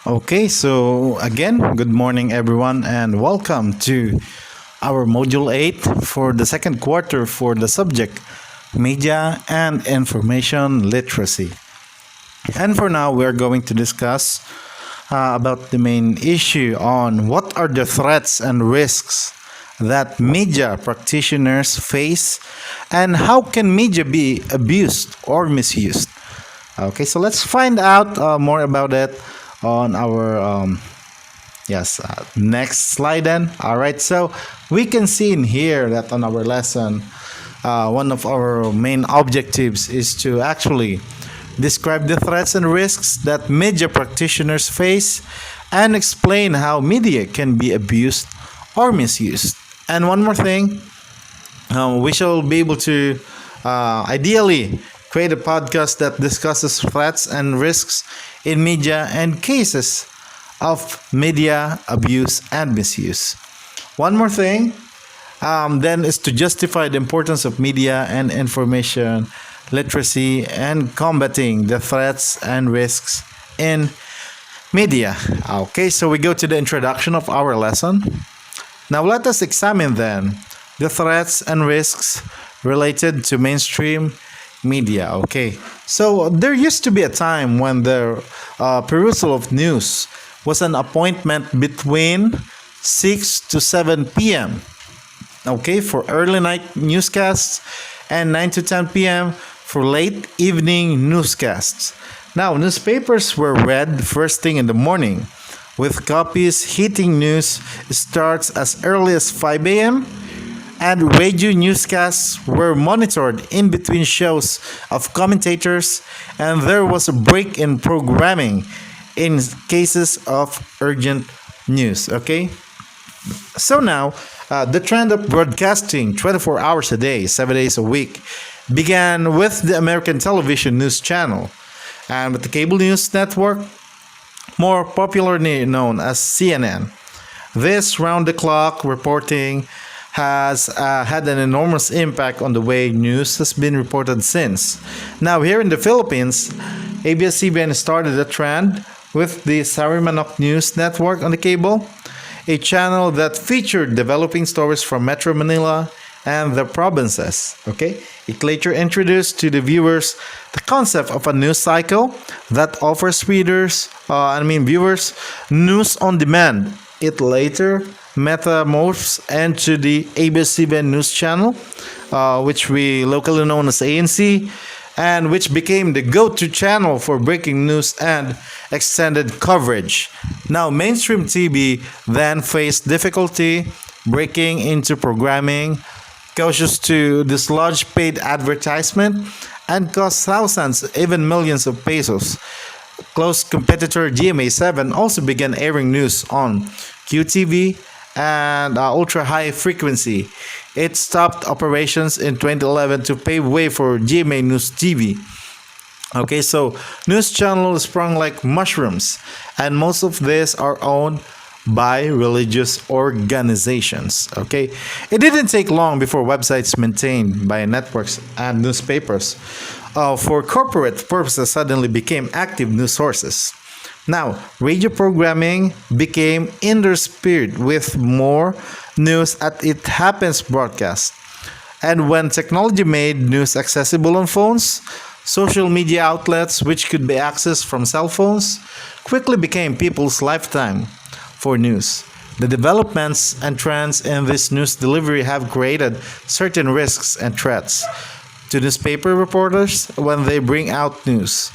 Okay, so again, good morning everyone, and welcome to our Module 8 for the second quarter for the subject Media and Information Literacy. And for now, we're going to discuss about the main issue on what are the threats and risks that media practitioners face and how can media be abused or misused. Okay, so let's find out more about it on our next slide then. All right, so we can see in here that on our lesson, one of our main objectives is to actually describe the threats and risks that media practitioners face and explain how media can be abused or misused. And one more thing, we shall be able to ideally create a podcast that discusses threats and risks in media and cases of media abuse and misuse. One more thing, then, is to justify the importance of media and information literacy and combating the threats and risks in media. Okay, so we go to the introduction of our lesson. Now let us examine then the threats and risks related to mainstream media. Okay, so there used to be a time when the perusal of news was an appointment between 6 to 7 p.m. Okay, for early night newscasts and 9 to 10 p.m. for late evening newscasts. Now, newspapers were read first thing in the morning, with copies hitting news starts as early as 5 a.m. and radio newscasts were monitored in between shows of commentators, and there was a break in programming in cases of urgent news. Okay, so now the trend of broadcasting 24 hours a day, 7 days a week, began with the American television news channel and with the cable news network, more popularly known as CNN. This round the clock reporting has had an enormous impact on the way news has been reported since. Now, here in the Philippines, ABS-CBN started a trend with the Sarimanok News Network on the cable, a channel that featured developing stories from Metro Manila and the provinces. Okay, it later introduced to the viewers the concept of a news cycle that offers viewers news on demand. It later metamorphs into the ABS-CBN News Channel, which we locally known as ANC, and which became the go-to channel for breaking news and extended coverage. Now, mainstream TV then faced difficulty breaking into programming, cautious to dislodge paid advertisement, and cost thousands, even millions of pesos. Close competitor GMA7 also began airing news on QTV and ultra-high frequency. It stopped operations in 2011 to pave way for GMA News TV. Okay, so news channels sprung like mushrooms, and most of these are owned by religious organizations. Okay, it didn't take long before websites maintained by networks and newspapers for corporate purposes suddenly became active news sources. Now, radio programming became interspersed with more news at it happens broadcast. And when technology made news accessible on phones, social media outlets, which could be accessed from cell phones, quickly became people's lifetime for news. The developments and trends in this news delivery have created certain risks and threats to newspaper reporters when they bring out news.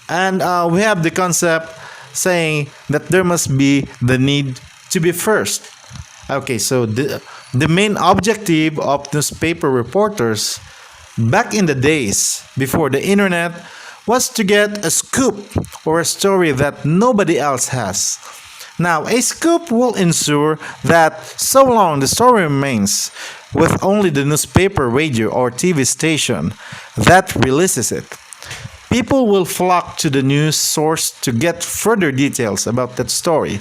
And we have the concept saying that there must be the need to be first. Okay, so the main objective of newspaper reporters back in the days before the internet was to get a scoop or a story that nobody else has. Now, a scoop will ensure that so long the story remains with only the newspaper, radio, or TV station that releases it, people will flock to the news source to get further details about that story.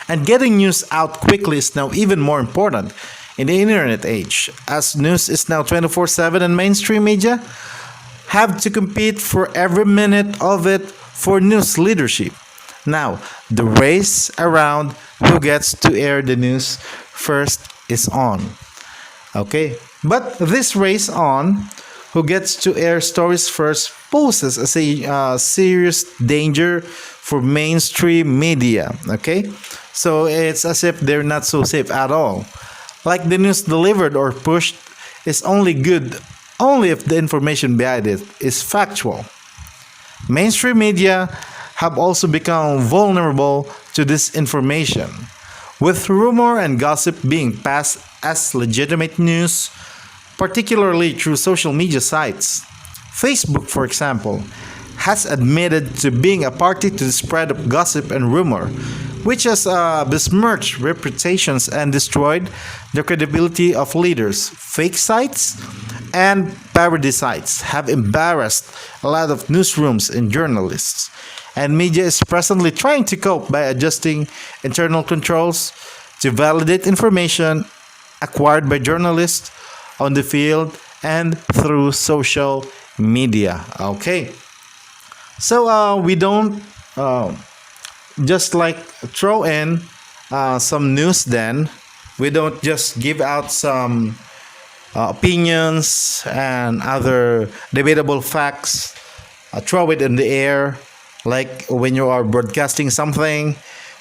And getting news out quickly is now even more important in the internet age, as news is now 24/7 and mainstream media have to compete for every minute of it for news leadership. Now, the race around who gets to air the news first is on. Okay, but this race on who gets to air stories first poses as a serious danger for mainstream media. Okay, so it's as if they're not so safe at all. Like the news delivered or pushed is only good only if the information behind it is factual. Mainstream media have also become vulnerable to this information, with rumor and gossip being passed as legitimate news, particularly through social media sites. Facebook, for example, has admitted to being a party to the spread of gossip and rumor, which has besmirched reputations and destroyed the credibility of leaders. Fake sites and parody sites have embarrassed a lot of newsrooms and journalists, and media is presently trying to cope by adjusting internal controls to validate information acquired by journalists on the field and through social media. Okay, so we don't just like throw in some news. Then we don't just give out some opinions and other debatable facts, throw it in the air. Like when you are broadcasting something,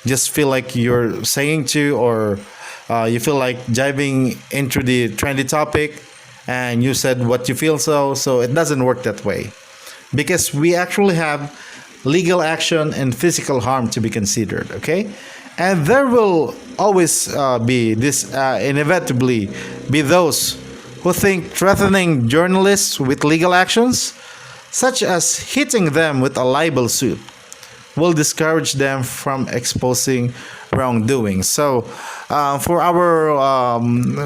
just feel like you're saying to, or you feel like diving into the trendy topic and you said what you feel. So it doesn't work that way, because we actually have legal action and physical harm to be considered. Okay, and there will always be this inevitably be those who think threatening journalists with legal actions, such as hitting them with a libel suit, will discourage them from exposing wrongdoing. So, for our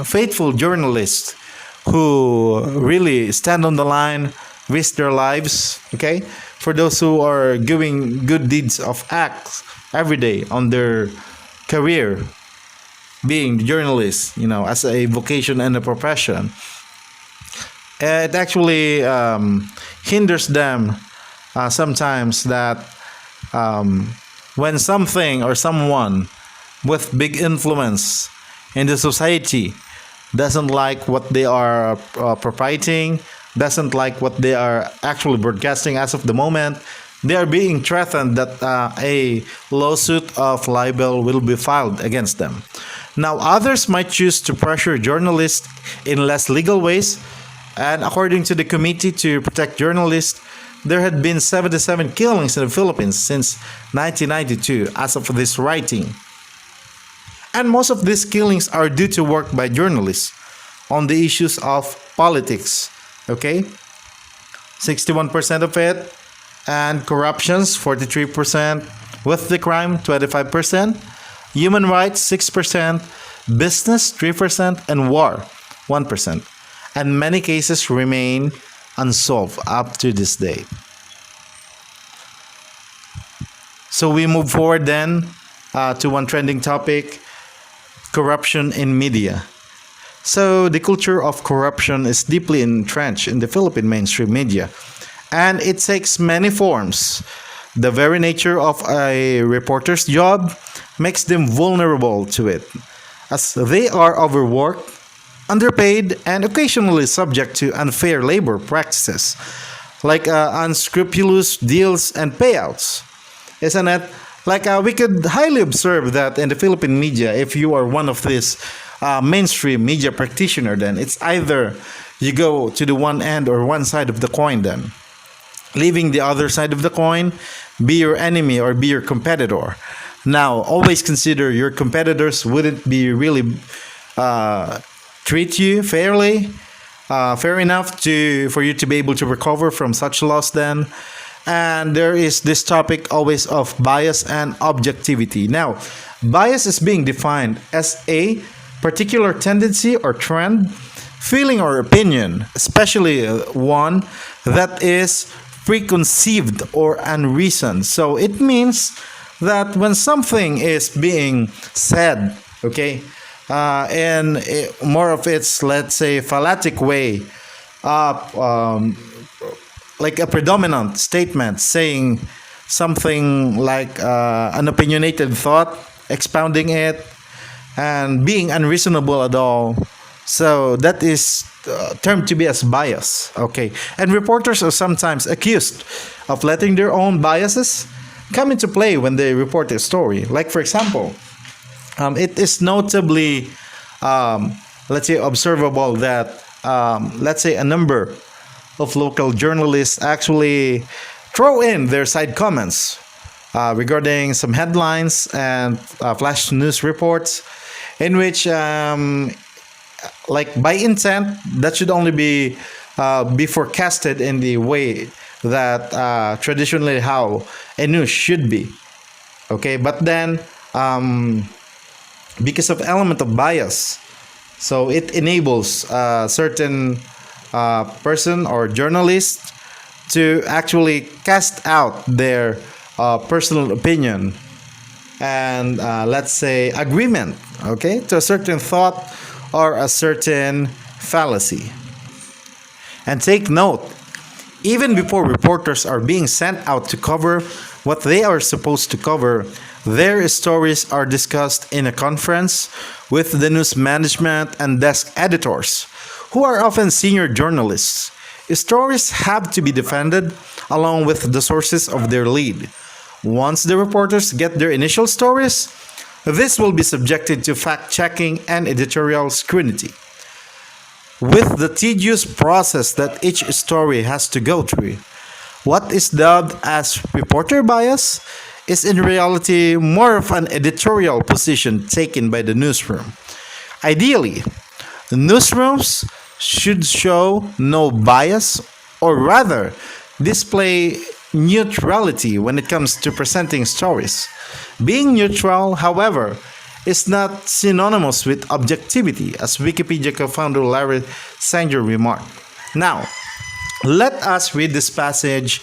faithful journalists who really stand on the line, risk their lives, okay? For those who are doing good deeds of acts every day on their career, being journalists, as a vocation and a profession, it actually hinders them sometimes that when something or someone with big influence in the society doesn't like what they are proprietary, doesn't like what they are actually broadcasting as of the moment, they are being threatened that a lawsuit of libel will be filed against them. Now, others might choose to pressure journalists in less legal ways, and according to the Committee to Protect Journalists, there had been 77 killings in the Philippines since 1992 as of this writing. And most of these killings are due to work by journalists on the issues of politics. Okay? 61% of it, and corruptions 43%, with the crime 25%, human rights 6%, business 3%, and war 1%. And many cases remain unsolved up to this day. So we move forward then to one trending topic: corruption in media. So the culture of corruption is deeply entrenched in the Philippine mainstream media, and it takes many forms. The very nature of a reporter's job makes them vulnerable to it, as they are overworked, underpaid, and occasionally subject to unfair labor practices, like unscrupulous deals and payouts. Isn't it? Like we could highly observe that in the Philippine media, if you are one of these mainstream media practitioner, then it's either you go to the one end or one side of the coin, then leaving the other side of the coin be your enemy or be your competitor. Now, always consider your competitors wouldn't be really treat you fairly, fair enough for you to be able to recover from such loss then. And there is this topic always of bias and objectivity. Now, bias is being defined as a particular tendency or trend, feeling or opinion, especially one that is preconceived or unreasoned. So it means that when something is being said, okay, in more of its, let's say, phallic way, like a predominant statement saying something like an opinionated thought, expounding it, and being unreasonable at all. So that is termed to be as bias. Okay, and reporters are sometimes accused of letting their own biases come into play when they report a story. Like for example, it is notably, let's say, observable that let's say a number of local journalists actually throw in their side comments regarding some headlines and flash news reports in which like by intent that should only be forecasted in the way that traditionally how a news should be. Okay, but then because of element of bias, so it enables a certain person or journalist to actually cast out their personal opinion and let's say agreement, okay, to a certain thought or a certain fallacy. And take note, even before reporters are being sent out to cover what they are supposed to cover, their stories are discussed in a conference with the news management and desk editors, who are often senior journalists. Stories have to be defended along with the sources of their lead. Once the reporters get their initial stories, this will be subjected to fact-checking and editorial scrutiny. With the tedious process that each story has to go through, what is dubbed as reporter bias is in reality more of an editorial position taken by the newsroom. Ideally, newsrooms should show no bias, or rather, display neutrality when it comes to presenting stories. Being neutral, however, is not synonymous with objectivity, as Wikipedia co-founder Larry Sanger remarked. Now, let us read this passage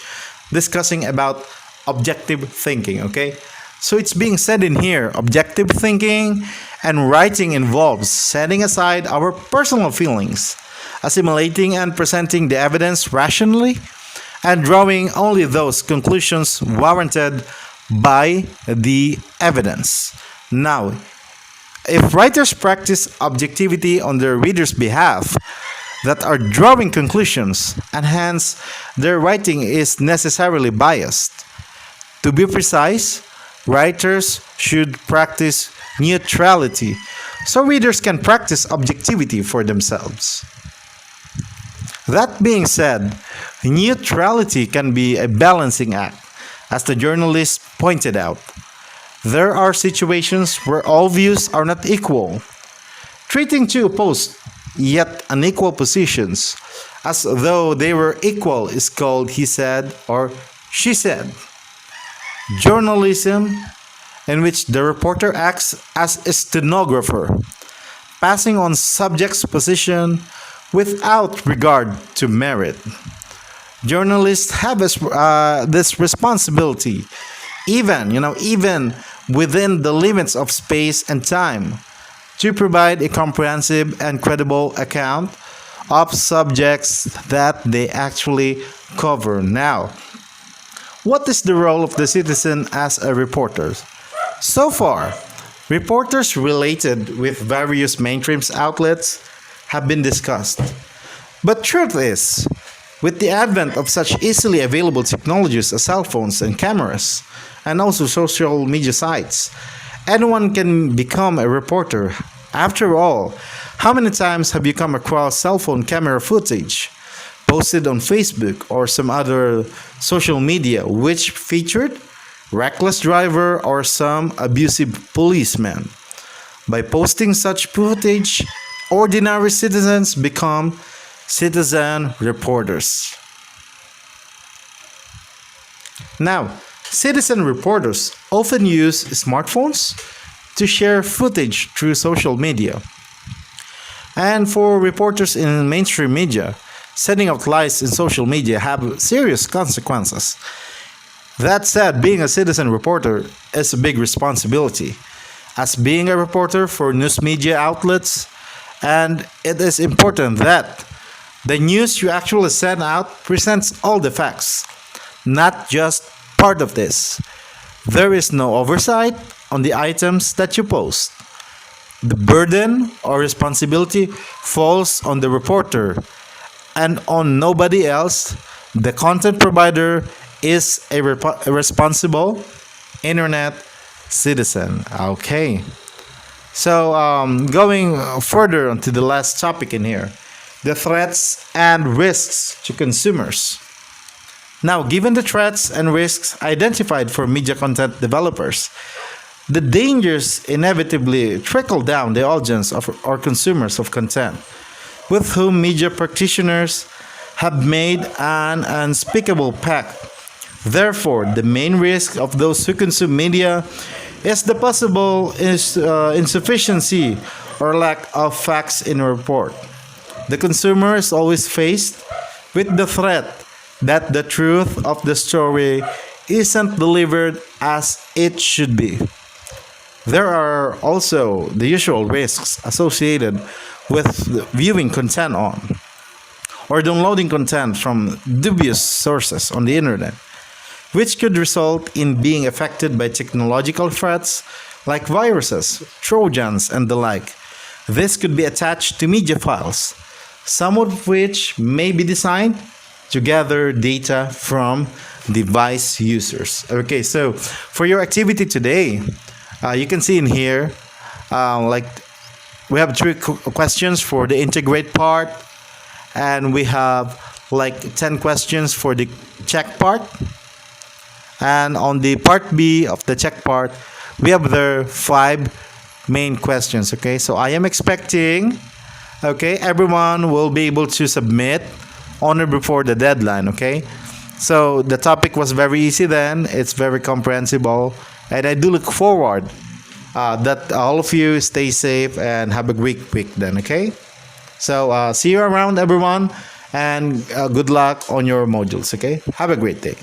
discussing about objective thinking, okay? So it's being said in here, objective thinking and writing involves setting aside our personal feelings, assimilating and presenting the evidence rationally, and drawing only those conclusions warranted by the evidence. Now, if writers practice objectivity on their readers' behalf, that are drawing conclusions, and hence their writing is necessarily biased. To be precise, writers should practice neutrality so readers can practice objectivity for themselves. That being said, neutrality can be a balancing act, as the journalist pointed out. There are situations where all views are not equal. Treating two opposed yet unequal positions as though they were equal is called he said or she said. Journalism, in which the reporter acts as a stenographer, passing on subject's position without regard to merit. Journalists have this responsibility, even within the limits of space and time, to provide a comprehensive and credible account of subjects that they actually cover. Now, what is the role of the citizen as a reporter? So far, reporters related with various mainstream outlets have been discussed. But truth is, with the advent of such easily available technologies as cell phones and cameras, and also social media sites, anyone can become a reporter. After all, how many times have you come across cell phone camera footage posted on Facebook or some other social media which featured reckless driver or some abusive policeman? By posting such footage, ordinary citizens become citizen reporters. Now, citizen reporters often use smartphones to share footage through social media. And for reporters in mainstream media, sending out lies in social media have serious consequences. That said, being a citizen reporter is a big responsibility, as being a reporter for news media outlets, and it is important that the news you actually send out presents all the facts, not just part of this. There is no oversight on the items that you post. The burden or responsibility falls on the reporter and on nobody else. The content provider is a responsible internet citizen. Okay. So, going further onto the last topic in here, the threats and risks to consumers. Now, given the threats and risks identified for media content developers, the dangers inevitably trickle down the audience of or consumers of content, with whom media practitioners have made an unspeakable pact. Therefore, the main risk of those who consume media is the possible insufficiency or lack of facts in a report. The consumer is always faced with the threat that the truth of the story isn't delivered as it should be. There are also the usual risks associated with viewing content on or downloading content from dubious sources on the internet, which could result in being affected by technological threats like viruses, trojans, and the like. This could be attached to media files, some of which may be designed to gather data from device users. Okay, so for your activity today, you can see in here, like we have three questions for the integrate part, and we have like 10 questions for the check part. And on the part B of the check part, we have the 5 main questions. Okay, so I am expecting, okay, everyone will be able to submit on or before the deadline. Okay, so the topic was very easy then, it's very comprehensible, and I do look forward that all of you stay safe and have a great week then. Okay, so see you around everyone, and good luck on your modules. Okay, have a great day.